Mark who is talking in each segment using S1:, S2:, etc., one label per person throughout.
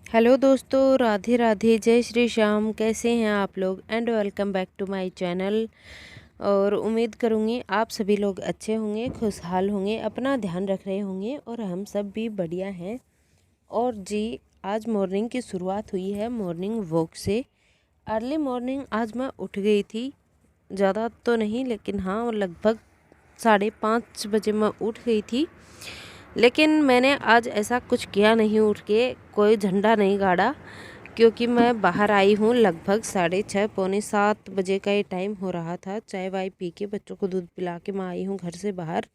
S1: Hello दोस्तों, राधे राधे, जय श्री श्याम। कैसे हैं आप लोग? And welcome back to my channel. और उम्मीद करूँगी आप सभी लोग अच्छे होंगे, खुशहाल होंगे, अपना ध्यान रख रहे होंगे और हम सब भी बढ़िया हैं। और जी, आज मॉर्निंग की शुरुआत हुई है मॉर्निंग वॉक से। अर्ली मॉर्निंग आज मैं उठ गई थी, ज़्यादा तो नहीं लेकिन हाँ लगभग 5:30 बजे मैं उठ गई थी। लेकिन मैंने आज ऐसा कुछ किया नहीं, उठ के कोई झंडा नहीं गाड़ा, क्योंकि मैं बाहर आई हूँ लगभग 6:30 पौने 7 बजे का ये टाइम हो रहा था। चाय वाय पी के बच्चों को दूध पिला के मैं आई हूँ घर से बाहर।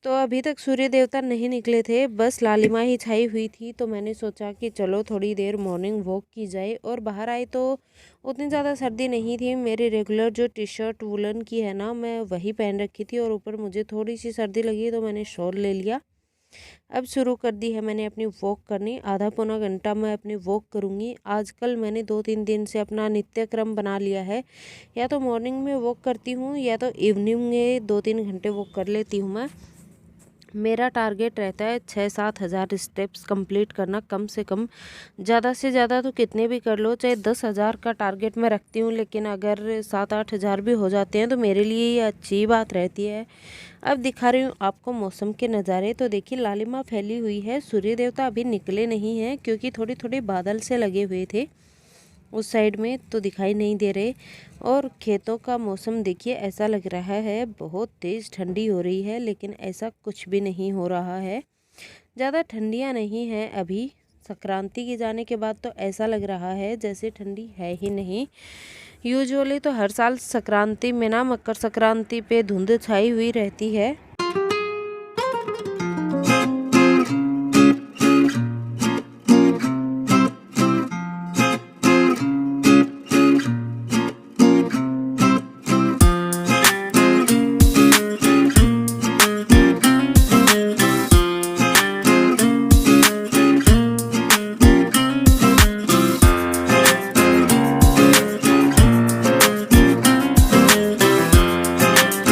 S1: तो अभी तक सूर्य देवता नहीं निकले थे, बस लालिमा ही छाई हुई थी। तो मैंने सोचा कि चलो थोड़ी देर मॉर्निंग वॉक की जाए। और बाहर आई तो उतनी ज़्यादा सर्दी नहीं थी। मेरी रेगुलर जो टी शर्ट वुलन की है ना, मैं वही पहन रखी थी और ऊपर मुझे थोड़ी सी सर्दी लगी तो मैंने शॉल ले लिया। अब शुरू कर दी है मैंने अपनी वॉक करनी। आधा पौना घंटा मैं अपनी वॉक करूँगी। आजकल मैंने 2-3 दिन से अपना नित्य क्रम बना लिया है, या तो मॉर्निंग में वॉक करती हूँ या तो इवनिंग में 2-3 घंटे वॉक कर लेती हूँ मैं। मेरा टारगेट रहता है 6-7 हज़ार स्टेप्स कंप्लीट करना कम से कम। ज़्यादा से ज़्यादा तो कितने भी कर लो, चाहे 10,000 का टारगेट मैं रखती हूँ, लेकिन अगर 7-8 हज़ार भी हो जाते हैं तो मेरे लिए ये अच्छी बात रहती है। अब दिखा रही हूँ आपको मौसम के नज़ारे। तो देखिए, लालिमा फैली हुई है। सूर्य देवता अभी निकले नहीं हैं, क्योंकि थोड़ी थोड़ी बादल से लगे हुए थे उस साइड में, तो दिखाई नहीं दे रहे। और खेतों का मौसम देखिए, ऐसा लग रहा है बहुत तेज़ ठंडी हो रही है, लेकिन ऐसा कुछ भी नहीं हो रहा है। ज़्यादा ठंडियाँ नहीं हैं अभी। संक्रांति के जाने के बाद तो ऐसा लग रहा है जैसे ठंडी है ही नहीं। यूजुअली तो हर साल संक्रांति में ना, मकर संक्रांति पे धुंध छाई हुई रहती है।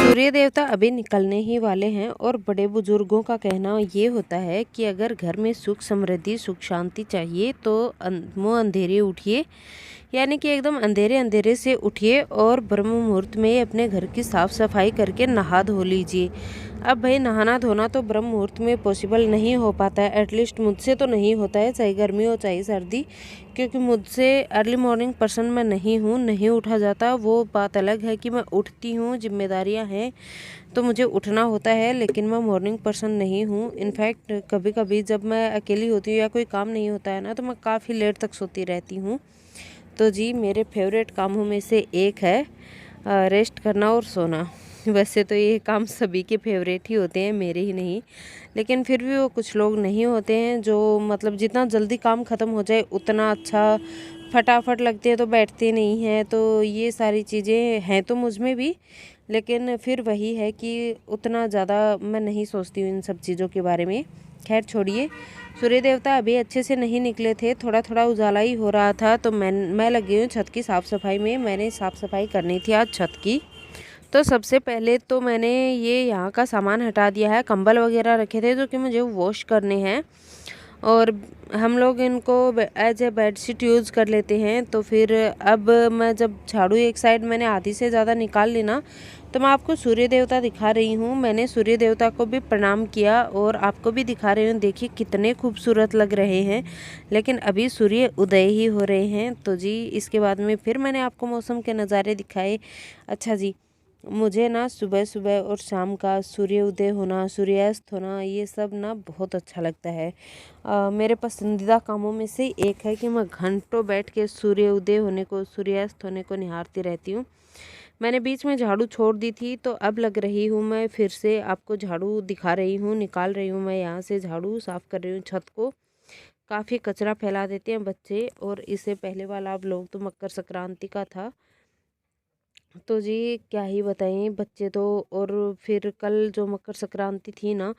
S1: सूर्य देवता अभी निकलने ही वाले हैं। और बड़े बुजुर्गों का कहना ये होता है कि अगर घर में सुख समृद्धि सुख शांति चाहिए तो मुँह अंधेरे उठिए, यानी कि एकदम अंधेरे अंधेरे से उठिए और ब्रह्म मुहूर्त में अपने घर की साफ़ सफाई करके नहा धो लीजिए। अब भाई, नहाना धोना तो ब्रह्म मुहूर्त में पॉसिबल नहीं हो पाता है, एटलीस्ट मुझसे तो नहीं होता है, चाहे गर्मी हो चाहे सर्दी, क्योंकि मुझसे अर्ली मॉर्निंग पर्सन मैं नहीं हूँ, नहीं उठा जाता। वो बात अलग है कि मैं उठती हूँ, जिम्मेदारियाँ हैं तो मुझे उठना होता है, लेकिन मैं मॉर्निंग पर्सन नहीं हूँ। इनफैक्ट कभी कभी जब मैं अकेली होती हूँ या कोई काम नहीं होता है ना, तो मैं काफ़ी लेट तक सोती रहती हूँ। तो जी, मेरे फेवरेट कामों में से एक है रेस्ट करना और सोना। वैसे तो ये काम सभी के फेवरेट ही होते हैं, मेरे ही नहीं। लेकिन फिर भी वो कुछ लोग नहीं होते हैं जो, मतलब जितना जल्दी काम ख़त्म हो जाए उतना अच्छा, फटाफट लगते हैं तो बैठते नहीं हैं। तो ये सारी चीज़ें हैं तो मुझ में भी, लेकिन फिर वही है कि उतना ज़्यादा मैं नहीं सोचती हूँ इन सब चीज़ों के बारे में। खैर छोड़िए। सूर्य देवता अभी अच्छे से नहीं निकले थे, थोड़ा थोड़ा उजाला ही हो रहा था। तो मैं लगी हूँ छत की साफ़ सफाई में। मैंने साफ़ सफाई करनी थी आज छत की। तो सबसे पहले तो मैंने ये यहाँ का सामान हटा दिया है। कंबल वगैरह रखे थे जो कि मुझे वॉश करने हैं, और हम लोग इनको एज ए बेडशीट यूज़ कर लेते हैं। तो फिर अब मैं जब झाड़ू एक साइड मैंने आधी से ज़्यादा निकाल ली ना, तो मैं आपको सूर्य देवता दिखा रही हूँ। मैंने सूर्य देवता को भी प्रणाम किया और आपको भी दिखा रही हूँ। देखिए कितने खूबसूरत लग रहे हैं, लेकिन अभी सूर्य उदय ही हो रहे हैं। तो जी, इसके बाद में फिर मैंने आपको मौसम के नज़ारे दिखाए। अच्छा जी, मुझे ना सुबह सुबह और शाम का सूर्य उदय होना, सूर्यास्त होना, ये सब ना बहुत अच्छा लगता है। मेरे पसंदीदा कामों में से एक है कि मैं घंटों बैठ के सूर्य उदय होने को, सूर्यास्त होने को निहारती रहती हूँ। मैंने बीच में झाड़ू छोड़ दी थी, तो अब लग रही हूँ मैं फिर से आपको झाड़ू दिखा रही हूँ। निकाल रही हूँ मैं यहाँ से झाड़ू, साफ़ कर रही हूँ छत को। काफ़ी कचरा फैला देते हैं बच्चे। और इससे पहले वाला आप लोग तो मकर संक्रांति का था, तो जी क्या ही बताएं बच्चे तो। और फिर कल जो मकर संक्रांति थी ना,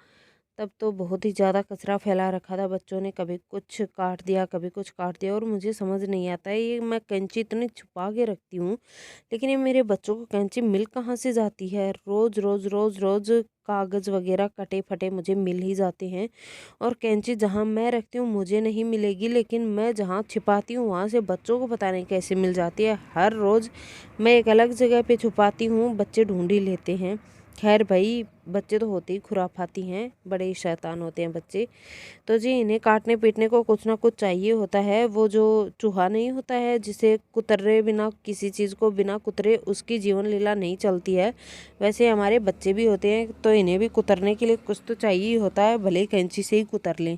S1: तब तो बहुत ही ज़्यादा कचरा फैला रखा था बच्चों ने, कभी कुछ काट दिया कभी कुछ काट दिया। और मुझे समझ नहीं आता है, ये मैं कैंची इतनी छुपा के रखती हूँ, लेकिन ये मेरे बच्चों को कैंची मिल कहाँ से जाती है। रोज़ रोज़ रोज़ रोज़ कागज़ वगैरह कटे फटे मुझे मिल ही जाते हैं, और कैंची जहाँ मैं रखती हूँ मुझे नहीं मिलेगी, लेकिन मैं जहाँ छिपाती हूँ वहाँ से बच्चों को पता नहीं कैसे मिल जाती है। हर रोज़ मैं एक अलग जगह पे छुपाती हूँ, बच्चे ढूंढ ही लेते हैं। खैर भाई, बच्चे तो होते ही खुराफाती हैं, बड़े ही शैतान होते हैं बच्चे। तो जी इन्हें काटने पीटने को कुछ ना कुछ चाहिए होता है। वो जो चूहा नहीं होता है जिसे कुतरे बिना, किसी चीज़ को बिना कुतरे उसकी जीवन लीला नहीं चलती है, वैसे हमारे बच्चे भी होते हैं, तो इन्हें भी कुतरने के लिए कुछ तो चाहिए ही होता है, भले ही कैंची से ही कुतर लें।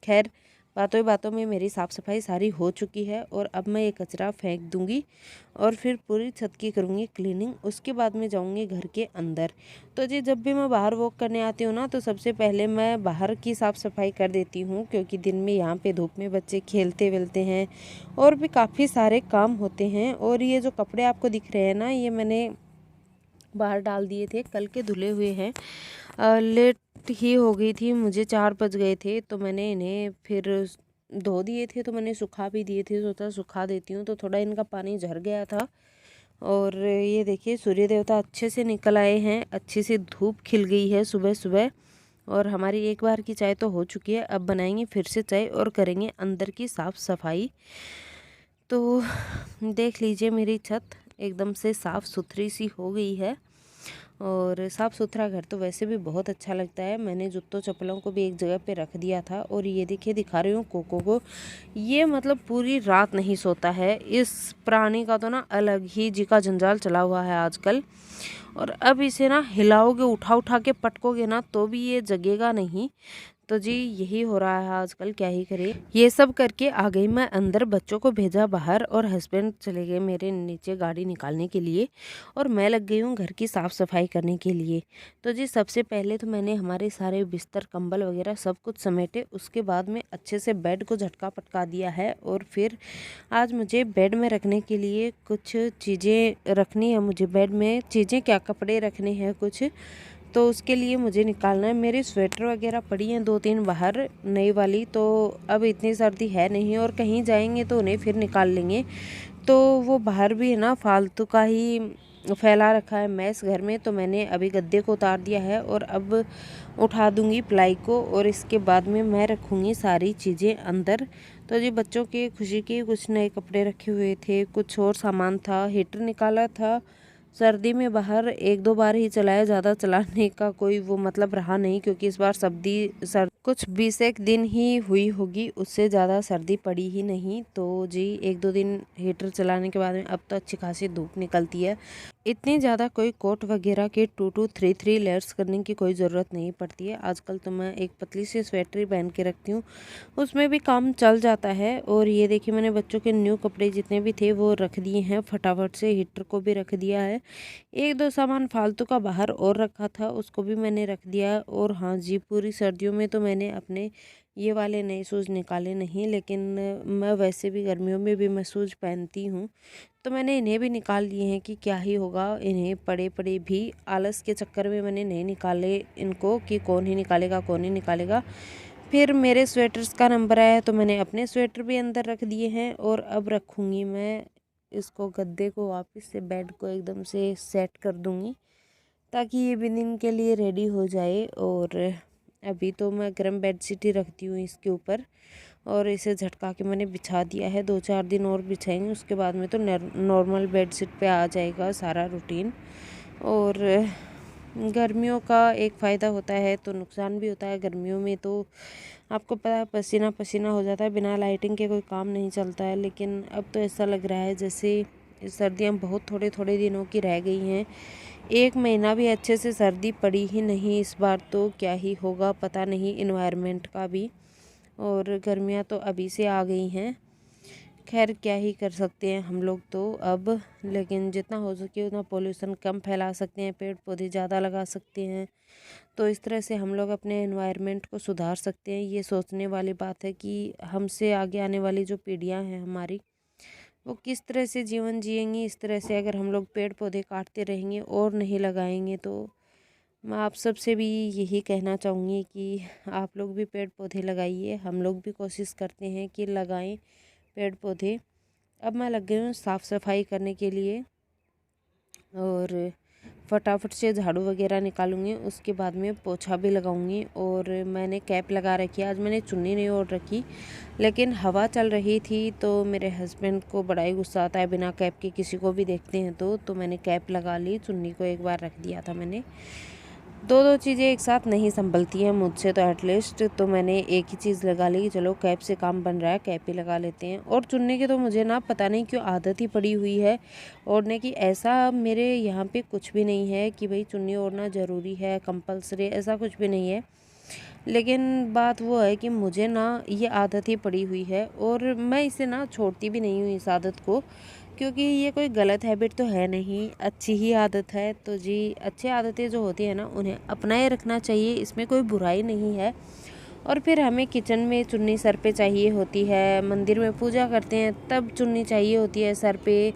S1: खैर, बातों ही बातों में मेरी साफ़ सफाई सारी हो चुकी है, और अब मैं ये कचरा फेंक दूंगी और फिर पूरी छत की करूँगी क्लीनिंग। उसके बाद में जाऊँगी घर के अंदर। तो जी जब भी मैं बाहर वॉक करने आती हूँ ना, तो सबसे पहले मैं बाहर की साफ़ सफाई कर देती हूँ, क्योंकि दिन में यहाँ पे धूप में बच्चे खेलते वेलते हैं और भी काफ़ी सारे काम होते हैं। और ये जो कपड़े आपको दिख रहे हैं ना, ये मैंने बाहर डाल दिए थे, कल के धुले हुए हैं। लेट ही हो गई थी, मुझे 4 बज गए थे, तो मैंने इन्हें फिर धो दिए थे, तो मैंने सुखा भी दिए थे, सोचा सुखा देती हूँ, तो थोड़ा इनका पानी झड़ गया था। और ये देखिए सूर्य देवता अच्छे से निकल आए हैं, अच्छी सी धूप खिल गई है सुबह सुबह। और हमारी एक बार की चाय तो हो चुकी है, अब बनाएंगे फिर से चाय और करेंगे अंदर की साफ़ सफाई। तो देख लीजिए मेरी छत एकदम से साफ़ सुथरी सी हो गई है, और साफ़ सुथरा घर तो वैसे भी बहुत अच्छा लगता है। मैंने जूतों चप्पलों को भी एक जगह पे रख दिया था। और ये देखिए दिखा रही हूँ कोको को, ये मतलब पूरी रात नहीं सोता है। इस प्राणी का तो ना अलग ही जी का जंजाल चला हुआ है आजकल। और अब इसे ना हिलाओगे, उठा उठा के पटकोगे ना, तो भी ये जगेगा नहीं। तो जी यही हो रहा है आजकल, क्या ही करे। ये सब करके आ गई मैं अंदर, बच्चों को भेजा बाहर, और हस्बैंड चले गए मेरे नीचे गाड़ी निकालने के लिए, और मैं लग गई हूँ घर की साफ़ सफाई करने के लिए। तो जी सबसे पहले तो मैंने हमारे सारे बिस्तर कंबल वगैरह सब कुछ समेटे, उसके बाद में अच्छे से बेड को झटका पटका दिया है। और फिर आज मुझे बेड में रखने के लिए कुछ चीज़ें रखनी है, मुझे बेड में चीज़ें क्या, कपड़े रखने हैं कुछ, तो उसके लिए मुझे निकालना है। मेरी स्वेटर वगैरह पड़ी हैं 2-3 बाहर नई वाली, तो अब इतनी सर्दी है नहीं, और कहीं जाएंगे तो उन्हें फिर निकाल लेंगे। तो वो बाहर भी है ना फालतू का ही फैला रखा है मैस घर में, तो मैंने अभी गद्दे को उतार दिया है, और अब उठा दूंगी प्लाई को, और इसके बाद में मैं रखूँगी सारी चीज़ें अंदर। तो जी बच्चों के खुशी के कुछ नए कपड़े रखे हुए थे, कुछ और सामान था, हीटर निकाला था। सर्दी में बाहर 1-2 बार ही चलाया, ज़्यादा चलाने का कोई वो मतलब रहा नहीं, क्योंकि इस बार सर्दी कुछ 20 एक दिन ही हुई होगी, उससे ज़्यादा सर्दी पड़ी ही नहीं। तो जी 1-2 दिन हीटर चलाने के बाद में अब तो अच्छी खासी धूप निकलती है। इतनी ज़्यादा कोई कोट वगैरह के 2-2 3-3 लेयर्स करने की कोई ज़रूरत नहीं पड़ती है। आजकल तो मैं एक पतली सी स्वेटर ही पहन के रखती हूँ, उसमें भी काम चल जाता है। और ये देखिए मैंने बच्चों के न्यू कपड़े जितने भी थे वो रख दिए हैं फटाफट से, हीटर को भी रख दिया है। 1-2 सामान फालतू का बाहर और रखा था, उसको भी मैंने रख दिया। और हाँ जी, पूरी सर्दियों में तो मैंने अपने ये वाले नए शूज़ निकाले नहीं, लेकिन मैं वैसे भी गर्मियों में भी मैं शूज़ पहनती हूँ, तो मैंने इन्हें भी निकाल लिए हैं कि क्या ही होगा। इन्हें पड़े पड़े भी आलस के चक्कर में मैंने नहीं निकाले इनको, कि कौन ही निकालेगा कौन ही निकालेगा। फिर मेरे स्वेटर्स का नंबर आया तो मैंने अपने स्वेटर भी अंदर रख दिए हैं। और अब रखूँगी मैं इसको, गद्दे को वापस से, बेड को एकदम से सेट कर दूँगी, ताकि ये भी दिन के लिए रेडी हो जाए। और अभी तो मैं गर्म बेडशीट ही रखती हूँ इसके ऊपर, और इसे झटका के मैंने बिछा दिया है। 2-4 दिन और बिछाएंगे, उसके बाद में तो नॉर्मल बेडशीट पे आ जाएगा सारा रूटीन। और गर्मियों का एक फ़ायदा होता है तो नुकसान भी होता है। गर्मियों में तो आपको पता है पसीना पसीना हो जाता है, बिना लाइटिंग के कोई काम नहीं चलता है। लेकिन अब तो ऐसा लग रहा है जैसे सर्दियाँ बहुत थोड़े थोड़े दिनों की रह गई हैं। 1 महीना भी अच्छे से सर्दी पड़ी ही नहीं इस बार, तो क्या ही होगा पता नहीं इन्वायरमेंट का भी। और गर्मियाँ तो अभी से आ गई हैं। खैर क्या ही कर सकते हैं हम लोग तो अब, लेकिन जितना हो सके उतना पोल्यूशन कम फैला सकते हैं, पेड़ पौधे ज़्यादा लगा सकते हैं। तो इस तरह से हम लोग अपने एनवायरनमेंट को सुधार सकते हैं। ये सोचने वाली बात है कि हमसे आगे आने वाली जो पीढ़ियां हैं हमारी, वो किस तरह से जीवन जिएंगी। इस तरह से अगर हम लोग पेड़ पौधे काटते रहेंगे और नहीं लगाएंगे तो मैं आप सबसे भी यही कहना चाहूँगी कि आप लोग भी पेड़ पौधे लगाइए। हम लोग भी कोशिश करते हैं कि लगाएं पेड़ पौधे। अब मैं लग गई हूँ साफ़ सफाई करने के लिए और फटाफट से झाड़ू वगैरह निकालूंगी। उसके बाद में पोछा भी लगाऊंगी। और मैंने कैप लगा रखी है। आज मैंने चुन्नी नहीं ओढ़ रखी, लेकिन हवा चल रही थी तो मेरे हस्बैंड को बड़ा ही गुस्सा आता है बिना कैप के किसी को भी देखते हैं तो मैंने कैप लगा ली। चुन्नी को एक बार रख दिया था मैंने। दो दो चीज़ें एक साथ नहीं संभलती हैं मुझसे तो एटलीस्ट, तो मैंने एक ही चीज़ लगा ली कि चलो कैप से काम बन रहा है, कैप ही लगा लेते हैं। और चुन्नी की तो मुझे ना पता नहीं क्यों आदत ही पड़ी हुई है ओढ़ने की। ऐसा मेरे यहाँ पे कुछ भी नहीं है कि भाई चुन्नी ओढ़ना ज़रूरी है, कंपलसरी, ऐसा कुछ भी नहीं है। लेकिन बात वो है कि मुझे ना ये आदत ही पड़ी हुई है और मैं इसे ना छोड़ती भी नहीं हूँ इस आदत को, क्योंकि ये कोई गलत हैबिट तो है नहीं, अच्छी ही आदत है। तो जी, अच्छी आदतें जो होती हैं ना उन्हें अपनाए रखना चाहिए, इसमें कोई बुराई नहीं है। और फिर हमें किचन में चुन्नी सर पे चाहिए होती है, मंदिर में पूजा करते हैं तब चुन्नी चाहिए होती है सर पे।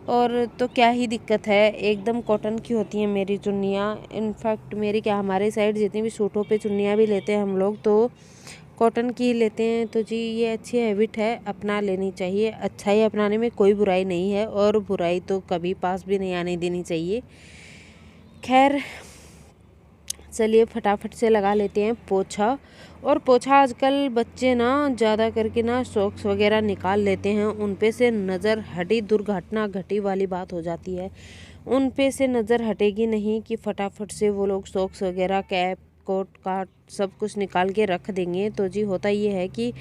S1: और तो क्या ही दिक्कत है, एकदम कॉटन की होती हैं मेरी चुन्नियाँ। इनफैक्ट मेरी क्या, हमारे साइड जितनी भी सूटों पे चुन्नियाँ भी लेते हैं हम लोग तो कॉटन की ही लेते हैं। तो जी, ये अच्छी हैबिट है, अपना लेनी चाहिए। अच्छाई अपनाने में कोई बुराई नहीं है और बुराई तो कभी पास भी नहीं आने देनी चाहिए। खैर, चलिए फटाफट से लगा लेते हैं पोछा। और पोछा आजकल बच्चे ना ज़्यादा करके ना सॉक्स वगैरह निकाल लेते हैं, उन पे से नज़र हटी, दुर्घटना घटी वाली बात हो जाती है। उन पे से नज़र हटेगी नहीं कि फटाफट से वो लोग सॉक्स वगैरह, कैप, कोट काट सब कुछ निकाल के रख देंगे। तो जी, होता ये है कि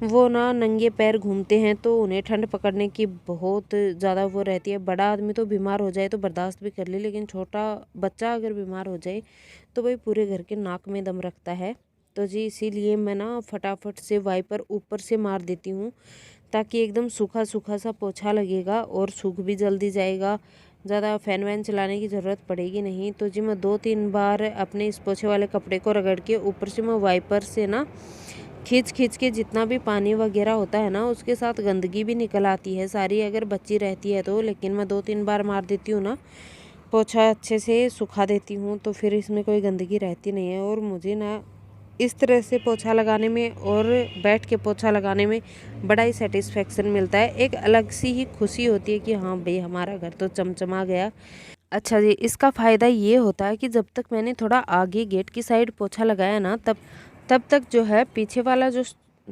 S1: वो ना नंगे पैर घूमते हैं तो उन्हें ठंड पकड़ने की बहुत ज़्यादा वो रहती है। बड़ा आदमी तो बीमार हो जाए तो बर्दाश्त भी कर ले, लेकिन छोटा बच्चा अगर बीमार हो जाए तो भाई पूरे घर के नाक में दम रखता है। तो जी, इसीलिए मैं ना फटाफट से वाइपर ऊपर से मार देती हूँ ताकि एकदम सूखा सूखा सा पोछा लगेगा और सूख भी जल्दी जाएगा। ज़्यादा फ़ैन वैन चलाने की ज़रूरत पड़ेगी नहीं। तो जी, मैं 2-3 बार अपने इस पोछे वाले कपड़े को रगड़ के ऊपर से मैं वाइपर से ना खींच खींच के जितना भी पानी वगैरह होता है ना, उसके साथ गंदगी भी निकल आती है सारी अगर बची रहती है तो। लेकिन मैं 2-3 बार मार देती हूँ ना, पोछा अच्छे से सुखा देती हूँ तो फिर इसमें कोई गंदगी रहती नहीं है। और मुझे ना इस तरह से पोछा लगाने में और बैठ के पोछा लगाने में बड़ा ही सेटिस्फेक्शन मिलता है। एक अलग सी ही खुशी होती है कि हाँ भाई, हमारा घर तो चमचमा गया। अच्छा जी, इसका फ़ायदा ये होता है कि जब तक मैंने थोड़ा आगे गेट की साइड पोछा लगाया ना, तब तक जो है पीछे वाला जो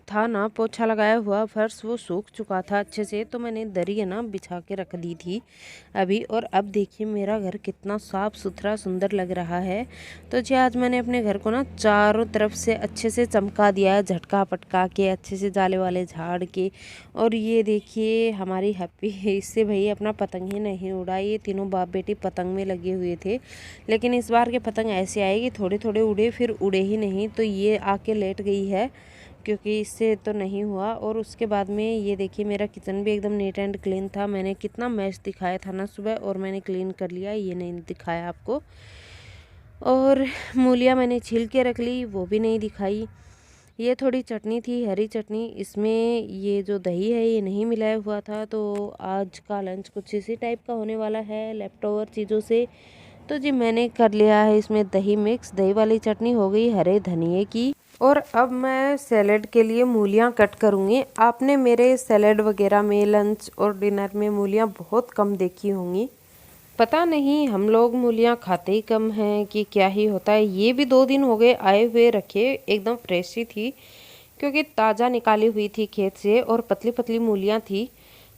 S1: था ना पोछा लगाया हुआ फर्श, वो सूख चुका था अच्छे से। तो मैंने दरी है ना बिछा के रख दी थी अभी। और अब देखिए मेरा घर कितना साफ़ सुथरा सुंदर लग रहा है। तो जी, आज मैंने अपने घर को ना चारों तरफ से अच्छे से चमका दिया है, झटका पटका के अच्छे से जाले वाले झाड़ के। और ये देखिए हमारी हैप्पी, इससे भाई अपना पतंग ही नहीं उड़ा। ये तीनों बाप बेटी पतंग में लगे हुए थे, लेकिन इस बार के पतंग ऐसे आए कि थोड़े थोड़े उड़े फिर उड़े ही नहीं। तो ये आके लेट गई है क्योंकि इससे तो नहीं हुआ। और उसके बाद में ये देखिए मेरा किचन भी एकदम नीट एंड क्लीन था। मैंने कितना मैश दिखाया था ना सुबह, और मैंने क्लीन कर लिया, ये नहीं दिखाया आपको। और मूलियाँ मैंने छील के रख ली, वो भी नहीं दिखाई। ये थोड़ी चटनी थी, हरी चटनी, इसमें ये जो दही है ये नहीं मिलाया हुआ था। तो आज का लंच कुछ इसी टाइप का होने वाला है लेफ्ट ओवर चीज़ों से। तो जी, मैंने कर लिया है इसमें दही मिक्स, दही वाली चटनी हो गई हरे धनिए की। और अब मैं सैलेड के लिए मूलियाँ कट करूँगी। आपने मेरे सैलेड वगैरह में, लंच और डिनर में मूलियाँ बहुत कम देखी होंगी। पता नहीं हम लोग मूलियाँ खाते ही कम हैं कि क्या ही होता है। ये भी 2 दिन हो गए आए हुए रखे, एकदम फ्रेश ही थी क्योंकि ताज़ा निकाली हुई थी खेत से और पतली पतली मूलियाँ थी।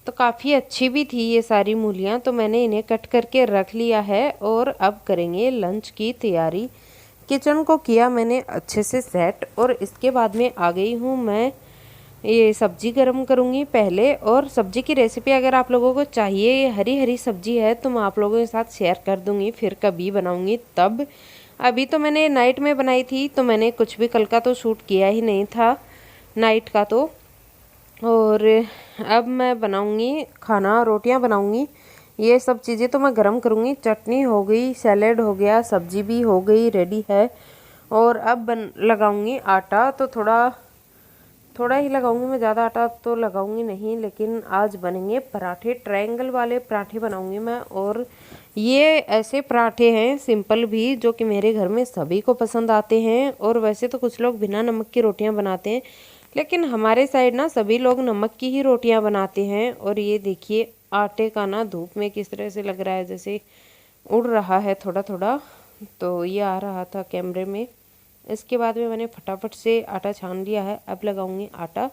S1: तो काफ़ी अच्छी भी थी ये सारी मूलियाँ। तो मैंने इन्हें कट करके रख लिया है और अब करेंगे लंच की तैयारी। किचन को किया मैंने अच्छे से सेट और इसके बाद में आ गई हूँ मैं ये सब्जी गरम करूँगी पहले। और सब्जी की रेसिपी अगर आप लोगों को चाहिए, ये हरी हरी सब्जी है तो मैं आप लोगों के साथ शेयर कर दूँगी, फिर कभी बनाऊँगी तब। अभी तो मैंने नाइट में बनाई थी तो मैंने कुछ भी कल का तो शूट किया ही नहीं था नाइट का तो। और अब मैं बनाऊँगी खाना, रोटियाँ बनाऊँगी। ये सब चीज़ें तो मैं गरम करूँगी। चटनी हो गई, सैलेड हो गया, सब्जी भी हो गई रेडी है। और अब लगाऊँगी आटा, तो थोड़ा थोड़ा ही लगाऊंगी मैं, ज़्यादा आटा तो लगाऊंगी नहीं। लेकिन आज बनेंगे पराठे, ट्रायंगल वाले पराठे बनाऊंगी मैं। और ये ऐसे पराठे हैं सिंपल भी, जो कि मेरे घर में सभी को पसंद आते हैं। और वैसे तो कुछ लोग बिना नमक की रोटियां बनाते हैं, लेकिन हमारे साइड ना सभी लोग नमक की ही रोटियां बनाते हैं। और ये देखिए आटे का ना धूप में किस तरह से लग रहा है, जैसे उड़ रहा है थोड़ा थोड़ा, तो ये आ रहा था कैमरे में। इसके बाद में मैंने फटाफट से आटा छान लिया है, अब लगाऊंगी आटा।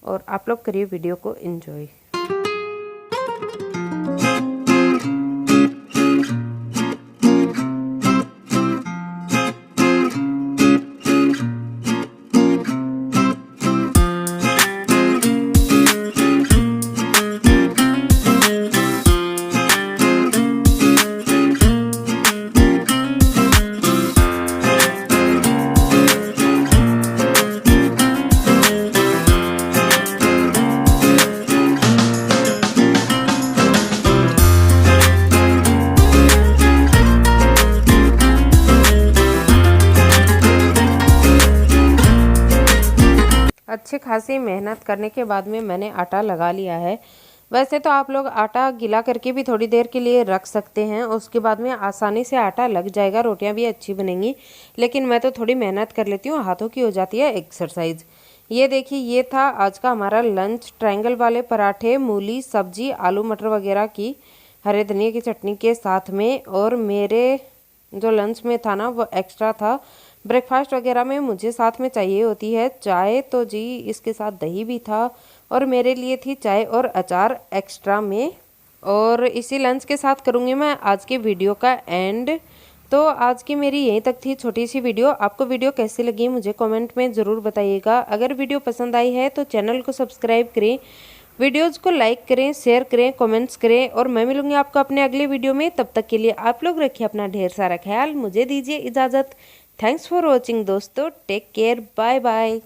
S1: और आप लोग करिए वीडियो को एंजॉय। अच्छी खासी मेहनत करने के बाद में मैंने आटा लगा लिया है। वैसे तो आप लोग आटा गीला करके भी थोड़ी देर के लिए रख सकते हैं, उसके बाद में आसानी से आटा लग जाएगा, रोटियां भी अच्छी बनेंगी। लेकिन मैं तो थोड़ी मेहनत कर लेती हूँ, हाथों की हो जाती है एक्सरसाइज। ये देखिए, ये था आज का हमारा लंच। ट्रायंगल वाले पराठे, मूली सब्जी, आलू मटर वगैरह की हरे धनिया की चटनी के साथ में। और मेरे जो लंच में था ना वो एक्स्ट्रा था। ब्रेकफास्ट वगैरह में मुझे साथ में चाहिए होती है चाय, तो जी इसके साथ दही भी था। और मेरे लिए थी चाय और अचार एक्स्ट्रा में। और इसी लंच के साथ करूँगी मैं आज की वीडियो का एंड। तो आज की मेरी यहीं तक थी छोटी सी वीडियो। आपको वीडियो कैसी लगी मुझे कमेंट में ज़रूर बताइएगा। अगर वीडियो पसंद आई है तो चैनल को सब्सक्राइब करें, वीडियोज़ को लाइक करें, शेयर करें, कमेंट्स करें। और मैं मिलूंगी आपको अपने अगले वीडियो में। तब तक के लिए आप लोग रखिए अपना ढेर सारा ख्याल। मुझे दीजिए इजाज़त। थैंक्स फॉर वॉचिंग दोस्तों, टेक केयर, बाय बाय।